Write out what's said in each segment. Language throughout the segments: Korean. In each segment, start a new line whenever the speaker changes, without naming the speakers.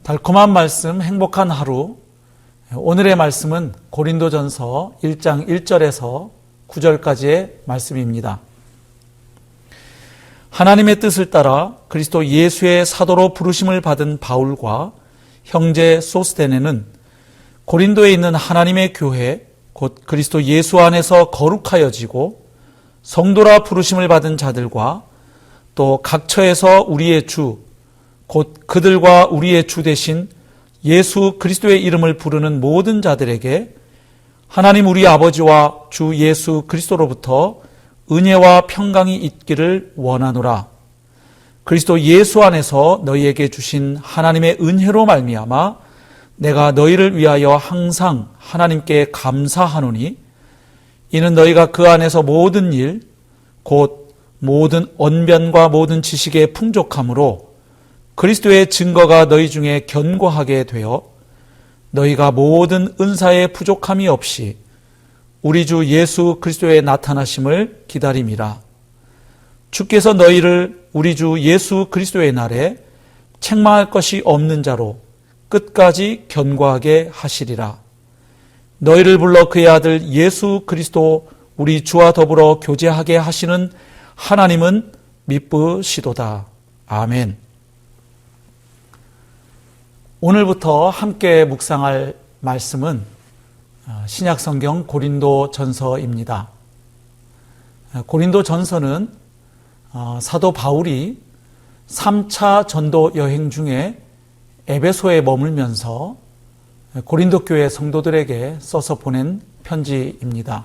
달콤한 말씀, 행복한 하루. 오늘의 말씀은 고린도전서 1장 1절에서 9절까지의 말씀입니다. 하나님의 뜻을 따라 그리스도 예수의 사도로 부르심을 받은 바울과 형제 소스데네는 고린도에 있는 하나님의 교회, 곧 그리스도 예수 안에서 거룩하여지고 성도라 부르심을 받은 자들과 또 각처에서 우리의 주, 곧 그들과 우리의 주 되신 예수 그리스도의 이름을 부르는 모든 자들에게 하나님 우리 아버지와 주 예수 그리스도로부터 은혜와 평강이 있기를 원하노라. 그리스도 예수 안에서 너희에게 주신 하나님의 은혜로 말미암아 내가 너희를 위하여 항상 하나님께 감사하노니 이는 너희가 그 안에서 모든 일, 곧 모든 언변과 모든 지식의 풍족함으로 그리스도의 증거가 너희 중에 견고하게 되어 너희가 모든 은사의 부족함이 없이 우리 주 예수 그리스도의 나타나심을 기다림이라. 주께서 너희를 우리 주 예수 그리스도의 날에 책망할 것이 없는 자로 끝까지 견고하게 하시리라. 너희를 불러 그의 아들 예수 그리스도 우리 주와 더불어 교제하게 하시는 하나님은 미쁘시도다. 아멘. 오늘부터 함께 묵상할 말씀은 신약성경 고린도전서입니다. 고린도전서는 사도 바울이 3차 전도 여행 중에 에베소에 머물면서 고린도 교회 성도들에게 써서 보낸 편지입니다.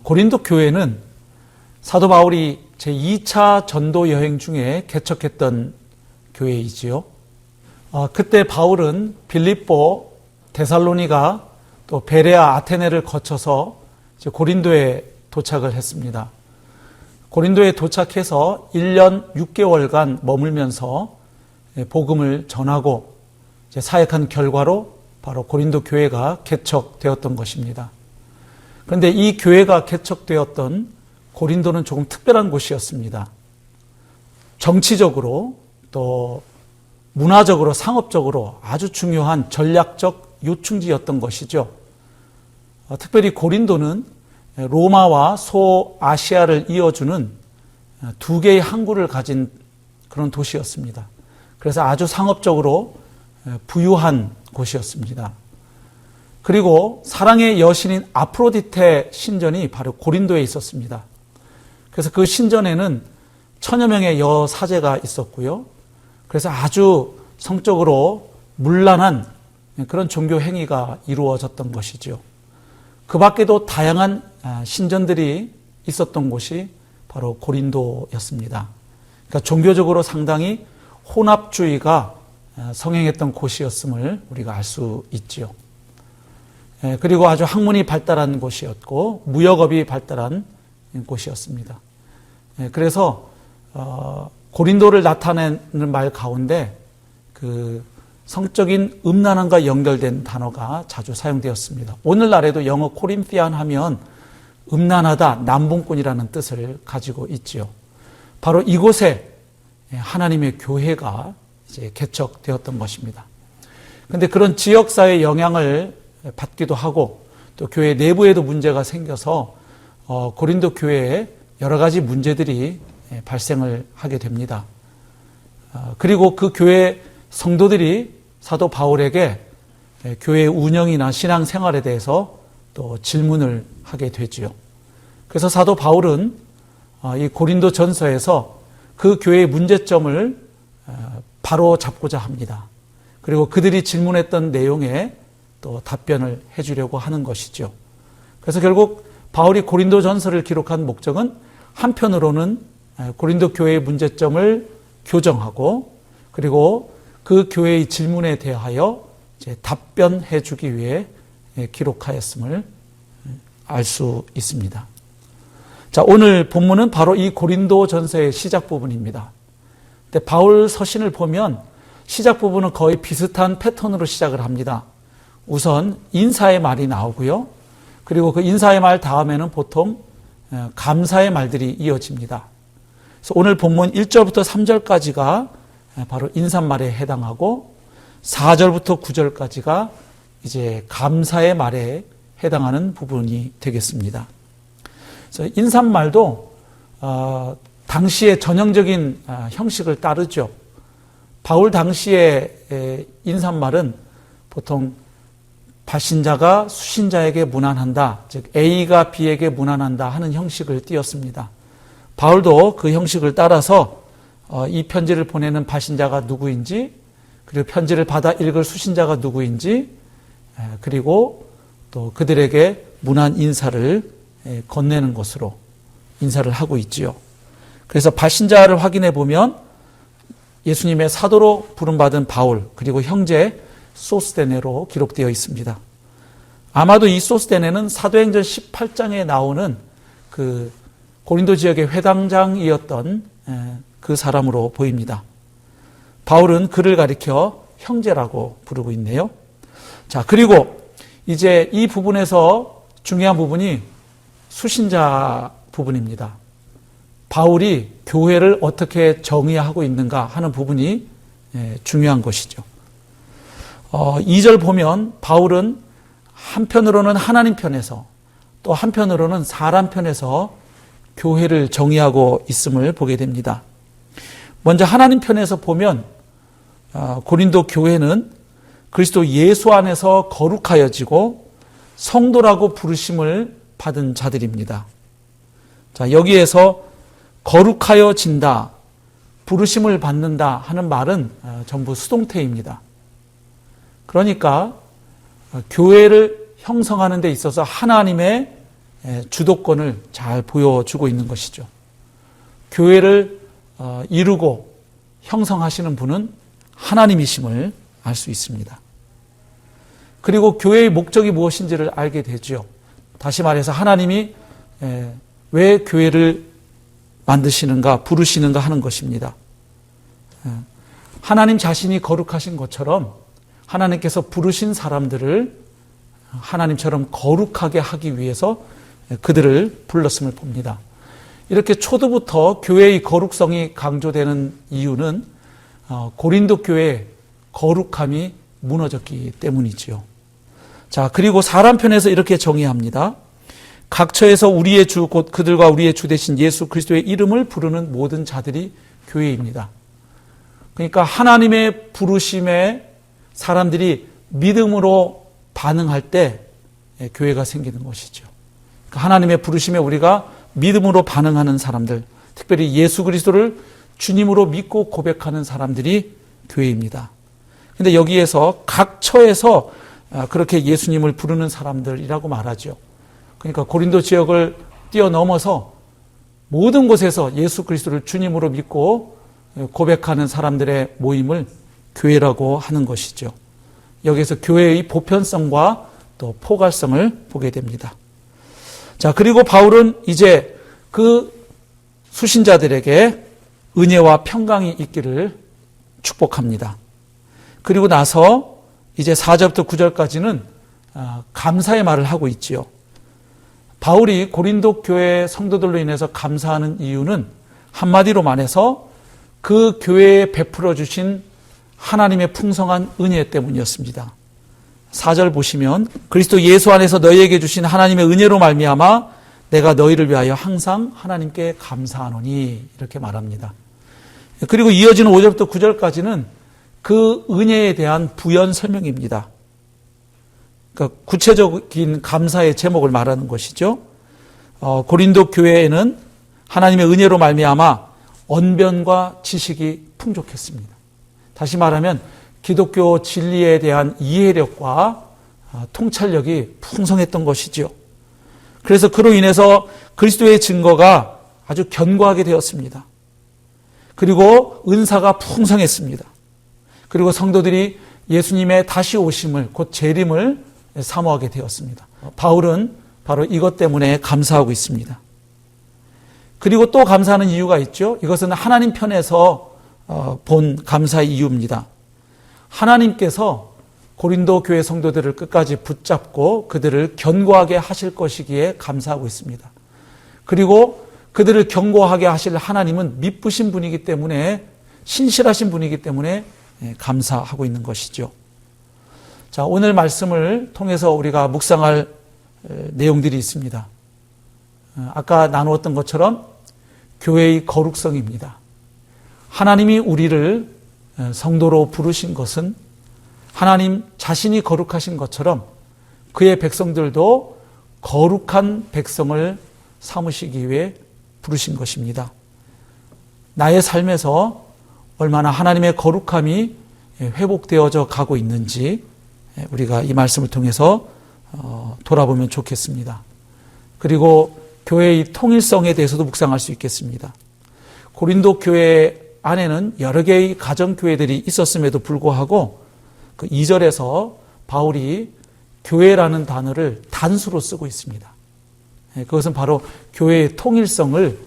고린도 교회는 사도 바울이 제2차 전도 여행 중에 개척했던 교회이지요. 그때 바울은 빌립보, 데살로니가, 또 베레아, 아테네를 거쳐서 고린도에 도착을 했습니다. 고린도에 도착해서 1년 6개월간 머물면서 복음을 전하고 사역한 결과로 바로 고린도 교회가 개척되었던 것입니다. 그런데 이 교회가 개척되었던 고린도는 조금 특별한 곳이었습니다. 정치적으로 또 문화적으로 상업적으로 아주 중요한 전략적 요충지였던 것이죠. 특별히 고린도는 로마와 소아시아를 이어주는 두 개의 항구를 가진 그런 도시였습니다. 그래서 아주 상업적으로 부유한 곳이었습니다. 그리고 사랑의 여신인 아프로디테 신전이 바로 고린도에 있었습니다. 그래서 그 신전에는 1000여 명의 여사제가 있었고요. 그래서 아주 성적으로 문란한 그런 종교 행위가 이루어졌던 것이죠. 그 밖에도 다양한 신전들이 있었던 곳이 바로 고린도였습니다. 그러니까 종교적으로 상당히 혼합주의가 성행했던 곳이었음을 우리가 알 수 있지요. 그리고 아주 학문이 발달한 곳이었고 무역업이 발달한 곳이었습니다. 그래서 고린도를 나타내는 말 가운데 그 성적인 음란함과 연결된 단어가 자주 사용되었습니다. 오늘날에도 영어 코린티안 하면 음란하다, 남봉꾼이라는 뜻을 가지고 있지요. 바로 이곳에 하나님의 교회가 이제 개척되었던 것입니다. 그런데 그런 지역사회의 영향을 받기도 하고 또 교회 내부에도 문제가 생겨서 고린도 교회에 여러 가지 문제들이 발생을 하게 됩니다. 그리고 그 교회 성도들이 사도 바울에게 교회 운영이나 신앙생활에 대해서 또 질문을 하게 되지요. 그래서 사도 바울은 이 고린도 전서에서 그 교회의 문제점을 바로 잡고자 합니다. 그리고 그들이 질문했던 내용에 또 답변을 해주려고 하는 것이죠. 그래서 결국 바울이 고린도 전서를 기록한 목적은 한편으로는 고린도 교회의 문제점을 교정하고 그리고 그 교회의 질문에 대하여 이제 답변해 주기 위해 기록하였음을 알 수 있습니다. 자, 오늘 본문은 바로 이 고린도 전서의 시작 부분입니다. 근데 바울 서신을 보면 시작 부분은 거의 비슷한 패턴으로 시작을 합니다. 우선 인사의 말이 나오고요. 그리고 그 인사의 말 다음에는 보통 감사의 말들이 이어집니다. 그래서 오늘 본문 1절부터 3절까지가 바로 인사말에 해당하고 4절부터 9절까지가 이제 감사의 말에 해당하는 부분이 되겠습니다. 그래서 인사말도 당시의 전형적인 형식을 따르죠. 바울 당시의 인사말은 보통 발신자가 수신자에게 문안한다, 즉 A가 B에게 문안한다 하는 형식을 띄었습니다. 바울도 그 형식을 따라서 이 편지를 보내는 발신자가 누구인지, 그리고 편지를 받아 읽을 수신자가 누구인지, 그리고 또 그들에게 문안 인사를 건네는 것으로 인사를 하고 있지요. 그래서 발신자를 확인해 보면 예수님의 사도로 부름받은 바울, 그리고 형제 소스데네로 기록되어 있습니다. 아마도 이 소스데네는 사도행전 18장에 나오는 그 고린도 지역의 회당장이었던 그 사람으로 보입니다. 바울은 그를 가리켜 형제라고 부르고 있네요. 자, 그리고 이제 이 부분에서 중요한 부분이 수신자 부분입니다. 바울이 교회를 어떻게 정의하고 있는가 하는 부분이 중요한 것이죠. 2절 보면 바울은 한편으로는 하나님 편에서 또 한편으로는 사람 편에서 교회를 정의하고 있음을 보게 됩니다. 먼저 하나님 편에서 보면 고린도 교회는 그리스도 예수 안에서 거룩하여지고 성도라고 부르심을 받은 자들입니다. 자, 여기에서 거룩하여진다, 부르심을 받는다 하는 말은 전부 수동태입니다. 그러니까 교회를 형성하는 데 있어서 하나님의 주도권을 잘 보여주고 있는 것이죠. 교회를 이루고 형성하시는 분은 하나님이심을 알 수 있습니다. 그리고 교회의 목적이 무엇인지를 알게 되죠. 다시 말해서 하나님이 왜 교회를 만드시는가, 부르시는가 하는 것입니다. 하나님 자신이 거룩하신 것처럼 하나님께서 부르신 사람들을 하나님처럼 거룩하게 하기 위해서 그들을 불렀음을 봅니다. 이렇게 초두부터 교회의 거룩성이 강조되는 이유는 고린도 교회의 거룩함이 무너졌기 때문이지요. 자, 그리고 사람 편에서 이렇게 정의합니다. 각처에서 우리의 주, 곧 그들과 우리의 주 되신 예수 그리스도의 이름을 부르는 모든 자들이 교회입니다. 그러니까 하나님의 부르심에 사람들이 믿음으로 반응할 때 교회가 생기는 것이죠. 그러니까 하나님의 부르심에 우리가 믿음으로 반응하는 사람들, 특별히 예수 그리스도를 주님으로 믿고 고백하는 사람들이 교회입니다. 그런데 여기에서 각처에서 그렇게 예수님을 부르는 사람들이라고 말하죠. 그러니까 고린도 지역을 뛰어넘어서 모든 곳에서 예수 그리스도를 주님으로 믿고 고백하는 사람들의 모임을 교회라고 하는 것이죠. 여기에서 교회의 보편성과 또 포괄성을 보게 됩니다. 자, 그리고 바울은 이제 그 수신자들에게 은혜와 평강이 있기를 축복합니다. 그리고 나서 이제 4절부터 9절까지는 감사의 말을 하고 있지요. 바울이 고린도 교회 성도들로 인해서 감사하는 이유는 한마디로 말해서 그 교회에 베풀어 주신 하나님의 풍성한 은혜 때문이었습니다. 4절 보시면 그리스도 예수 안에서 너희에게 주신 하나님의 은혜로 말미암아 내가 너희를 위하여 항상 하나님께 감사하노니 이렇게 말합니다. 그리고 이어지는 5절부터 9절까지는 그 은혜에 대한 부연 설명입니다. 그러니까 구체적인 감사의 제목을 말하는 것이죠. 고린도 교회에는 하나님의 은혜로 말미암아 언변과 지식이 풍족했습니다. 다시 말하면 기독교 진리에 대한 이해력과 통찰력이 풍성했던 것이죠. 그래서 그로 인해서 그리스도의 증거가 아주 견고하게 되었습니다. 그리고 은사가 풍성했습니다. 그리고 성도들이 예수님의 다시 오심을, 곧 재림을 사모하게 되었습니다. 바울은 바로 이것 때문에 감사하고 있습니다. 그리고 또 감사하는 이유가 있죠. 이것은 하나님 편에서 본 감사의 이유입니다. 하나님께서 고린도 교회 성도들을 끝까지 붙잡고 그들을 견고하게 하실 것이기에 감사하고 있습니다. 그리고 그들을 견고하게 하실 하나님은 미쁘신 분이기 때문에 신실하신 분이기 때문에 감사하고 있는 것이죠. 자, 오늘 말씀을 통해서 우리가 묵상할 내용들이 있습니다. 아까 나누었던 것처럼 교회의 거룩성입니다. 하나님이 우리를 성도로 부르신 것은 하나님 자신이 거룩하신 것처럼 그의 백성들도 거룩한 백성을 삼으시기 위해 부르신 것입니다. 나의 삶에서 얼마나 하나님의 거룩함이 회복되어져 가고 있는지 우리가 이 말씀을 통해서 돌아보면 좋겠습니다. 그리고 교회의 통일성에 대해서도 묵상할 수 있겠습니다. 고린도 교회 안에는 여러 개의 가정교회들이 있었음에도 불구하고 그 2절에서 바울이 교회라는 단어를 단수로 쓰고 있습니다. 그것은 바로 교회의 통일성을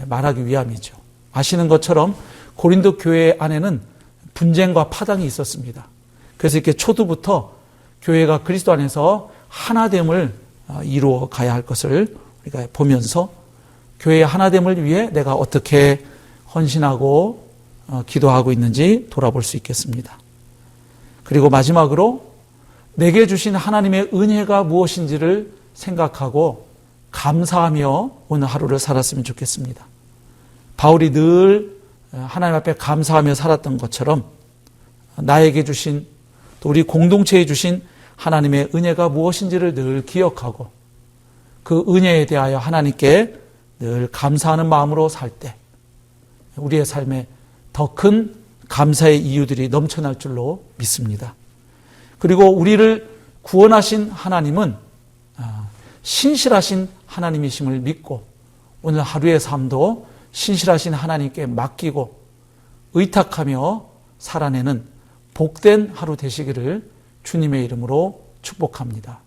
말하기 위함이죠. 아시는 것처럼 고린도 교회 안에는 분쟁과 파당이 있었습니다. 그래서 이렇게 초두부터 교회가 그리스도 안에서 하나됨을 이루어 가야 할 것을 우리가 보면서 교회의 하나됨을 위해 내가 어떻게 헌신하고 기도하고 있는지 돌아볼 수 있겠습니다. 그리고 마지막으로 내게 주신 하나님의 은혜가 무엇인지를 생각하고 감사하며 오늘 하루를 살았으면 좋겠습니다. 바울이 늘 하나님 앞에 감사하며 살았던 것처럼 나에게 주신 또 우리 공동체에 주신 하나님의 은혜가 무엇인지를 늘 기억하고 그 은혜에 대하여 하나님께 늘 감사하는 마음으로 살 때 우리의 삶에 더 큰 감사의 이유들이 넘쳐날 줄로 믿습니다. 그리고 우리를 구원하신 하나님은 신실하신 하나님이심을 믿고 오늘 하루의 삶도 신실하신 하나님께 맡기고 의탁하며 살아내는 복된 하루 되시기를 주님의 이름으로 축복합니다.